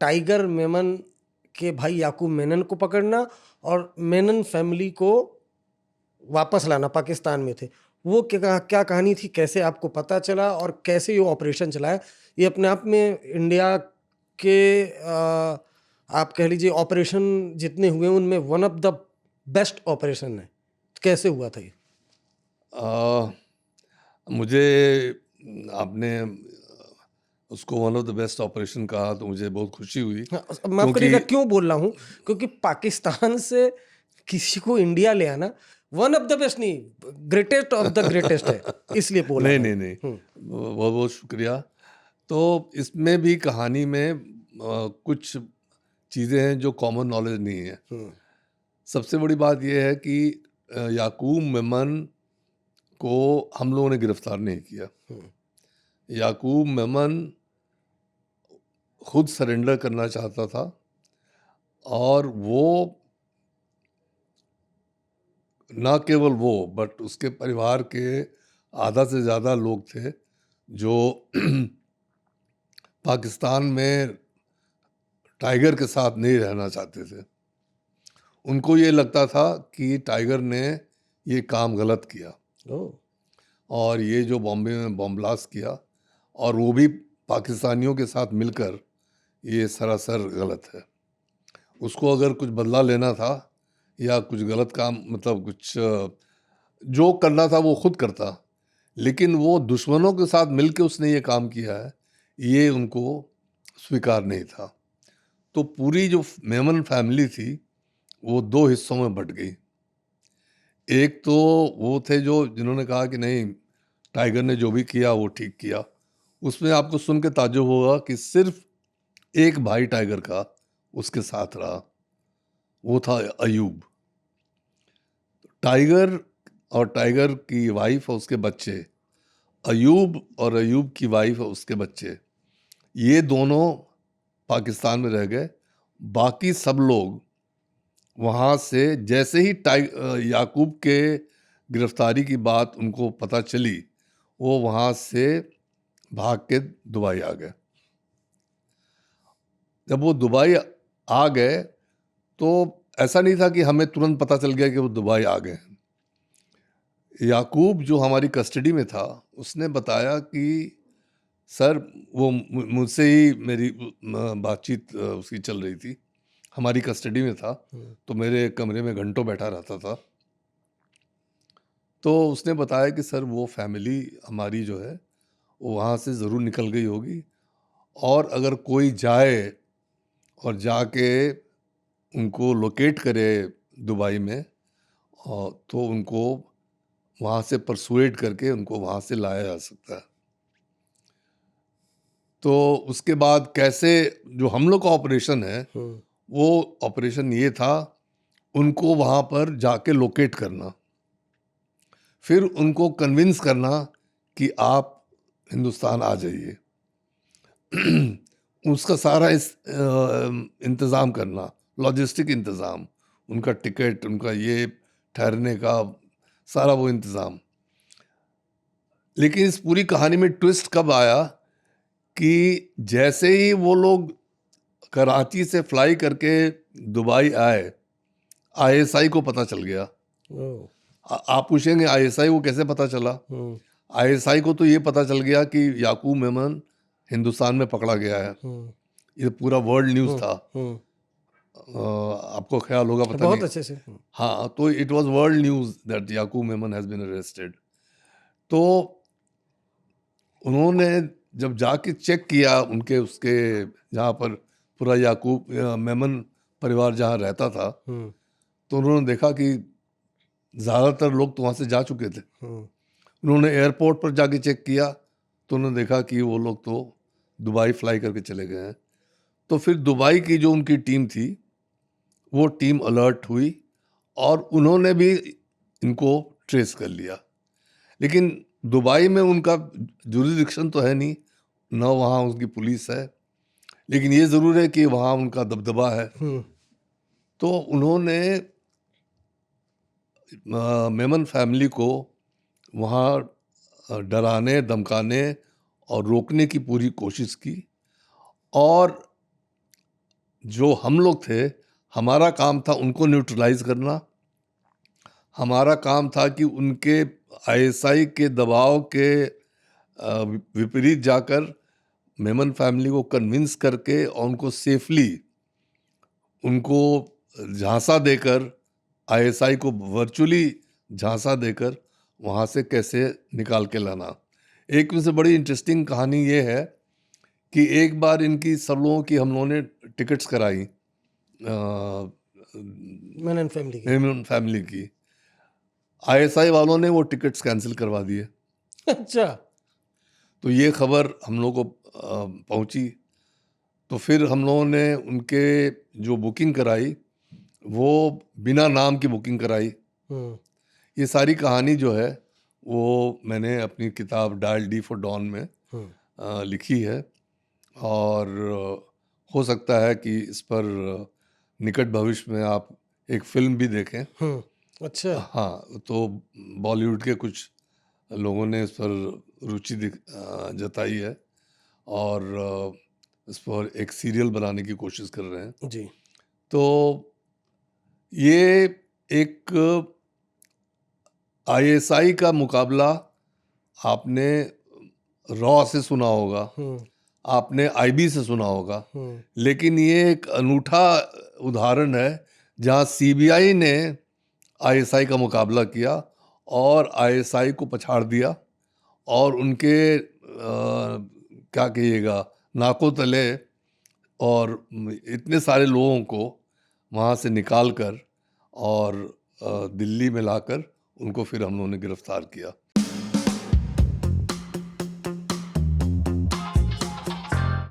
Tiger Memon के भाई याकूब मेनन को पकड़ना और मेनन फैमिली को वापस लाना, पाकिस्तान में थे। वो क्या क्या कहानी थी, कैसे आपको पता चला और कैसे ये ऑपरेशन चलाया? ये अपने आप में इंडिया के आप कह लीजिए ऑपरेशन जितने हुए उनमें one of the best operation है। कैसे हुआ था ये? आ, मुझे आपने उसको one of the best operation कहा तो मुझे बहुत खुशी हुई, हाँ, माफ क्योंकि करिएगा, क्यों बोल रहा हूँ, क्योंकि पाकिस्तान से किसी को इंडिया ले आना वन ऑफ द बेस्ट नहीं, ग्रेटेस्ट ऑफ द ग्रेटेस्ट है, इसलिए बोला नहीं मैंने। नहीं नहीं, बहुत बहुत शुक्रिया। तो इसमें भी कहानी में कुछ चीज़ें हैं जो कॉमन नॉलेज नहीं है। सबसे बड़ी बात यह है कि याकूब मेमन को हम लोगों ने गिरफ्तार नहीं किया। याकूब मेमन खुद सरेंडर करना चाहता था, और वो ना केवल वो बट उसके परिवार के आधा से ज़्यादा लोग थे जो पाकिस्तान में टाइगर के साथ नहीं रहना चाहते थे। उनको ये लगता था कि टाइगर ने ये काम गलत किया, और ये जो बॉम्बे में बॉम्ब ब्लास्ट किया, और वो भी पाकिस्तानियों के साथ मिलकर, ये सरासर गलत है। उसको अगर कुछ बदला लेना था या कुछ गलत काम, मतलब कुछ जो करना था वो खुद करता, लेकिन वो दुश्मनों के साथ मिलकर उसने ये काम किया है, ये उनको स्वीकार नहीं था। तो पूरी जो मेमन फैमिली थी वो दो हिस्सों में बट गई। एक तो वो थे जो जिन्होंने कहा कि नहीं, टाइगर ने जो भी किया वो ठीक किया। उसमें आपको सुन के ताज्जुब होगा कि सिर्फ एक भाई टाइगर का उसके साथ रहा, वो था अयूब। टाइगर और टाइगर की वाइफ और उसके बच्चे, अयूब और अयूब की वाइफ और उसके बच्चे, ये दोनों पाकिस्तान में रह गए। बाकी सब लोग वहाँ से जैसे ही याकूब के गिरफ्तारी की बात उनको पता चली, वो वहाँ से भाग के दुबई आ गए। जब वो दुबई आ गए तो ऐसा नहीं था कि हमें तुरंत पता चल गया कि वो दुबई आ गए। याकूब जो हमारी कस्टडी में था, उसने बताया कि सर, वो मुझसे ही मेरी बातचीत उसकी चल रही थी, हमारी कस्टडी में था, तो मेरे कमरे में घंटों बैठा रहता था। तो उसने बताया कि सर, वो फैमिली हमारी जो है वो वहाँ से ज़रूर निकल गई होगी, और अगर कोई जाए और जाके उनको लोकेट करे दुबई में, तो उनको वहाँ से परसुएड करके उनको वहाँ से लाया जा सकता है। तो उसके बाद कैसे जो हम लोग का ऑपरेशन है, वो ऑपरेशन ये था, उनको वहाँ पर जाके लोकेट करना, फिर उनको कन्विंस करना कि आप हिंदुस्तान आ जाइए। उसका सारा इंतज़ाम करना, लॉजिस्टिक इंतज़ाम, उनका टिकट, उनका ये ठहरने का सारा वो इंतज़ाम। लेकिन इस पूरी कहानी में ट्विस्ट कब आया कि जैसे ही वो लोग कराची से फ्लाई करके दुबई आए, आईएसआई को पता चल गया। आप पूछेंगे आईएसआई को कैसे पता चला? आईएसआई को तो ये पता चल गया कि याकूब मेमन हिंदुस्तान में पकड़ा गया है। ये पूरा वर्ल्ड न्यूज़ था। आपको ख्याल होगा, पता बहुत नहीं। अच्छे से। हाँ, तो it was world news that Yakub Memon has been arrested. तो उन्होंने जब जाके चेक किया उनके उसके जहाँ पर पूरा याकूब मेमन परिवार जहाँ रहता था, तो उन्होंने देखा कि ज़्यादातर लोग तो वहाँ से जा चुके थे। उन्होंने एयरपोर्ट पर जाके चेक किया तो उन्होंने देखा कि वो लोग तो दुबई फ्लाई करके चले गए हैं। तो फिर दुबई की जो उनकी टीम थी, वो टीम अलर्ट हुई और उन्होंने भी इनको ट्रेस कर लिया। लेकिन दुबई में उनका जुरिडिक्शन तो है नहीं, ना वहाँ उनकी पुलिस है, लेकिन ये ज़रूर है कि वहाँ उनका दबदबा है। तो उन्होंने मेमन फैमिली को वहाँ डराने, धमकाने और रोकने की पूरी कोशिश की, और जो हम लोग थे, हमारा काम था उनको न्यूट्रलाइज करना। हमारा काम था कि उनके आईएसआई के दबाव के विपरीत जाकर मेमन फैमिली को कन्विंस करके और उनको सेफली, उनको झांसा देकर, आईएसआई को वर्चुअली झांसा देकर वहाँ से कैसे निकाल के लाना। एक उनसे बड़ी इंटरेस्टिंग कहानी ये है कि एक बार इनकी सब लोगों की हम लोगों ने टिकट्स कराई मेनन फैमिली की। मेमन फैमिली की। आईएसआई वालों ने वो टिकट्स कैंसिल करवा दिए। अच्छा। तो ये खबर हम लोगों को पहुंची। तो फिर हम लोगों ने उनके जो बुकिंग कराई वो बिना नाम की बुकिंग कराई। ये सारी कहानी जो है वो मैंने अपनी किताब डायल डी फॉर डॉन में लिखी है, और हो सकता है कि इस पर निकट भविष्य में आप एक फिल्म भी देखें। अच्छा। हाँ, तो बॉलीवुड के कुछ लोगों ने इस पर रुचि जताई है और इस पर एक सीरियल बनाने की कोशिश कर रहे हैं जी। तो ये एक आईएसआई का मुकाबला आपने रॉ से सुना होगा, आपने आईबी से सुना होगा, लेकिन ये एक अनूठा उदाहरण है जहां सीबीआई ने आईएसआई का मुकाबला किया और आईएसआई को पछाड़ दिया और उनके क्या कहिएगा नाकों तले और इतने सारे लोगों को वहाँ से निकाल कर और दिल्ली में लाकर उनको फिर हम लोगों ने गिरफ्तार किया।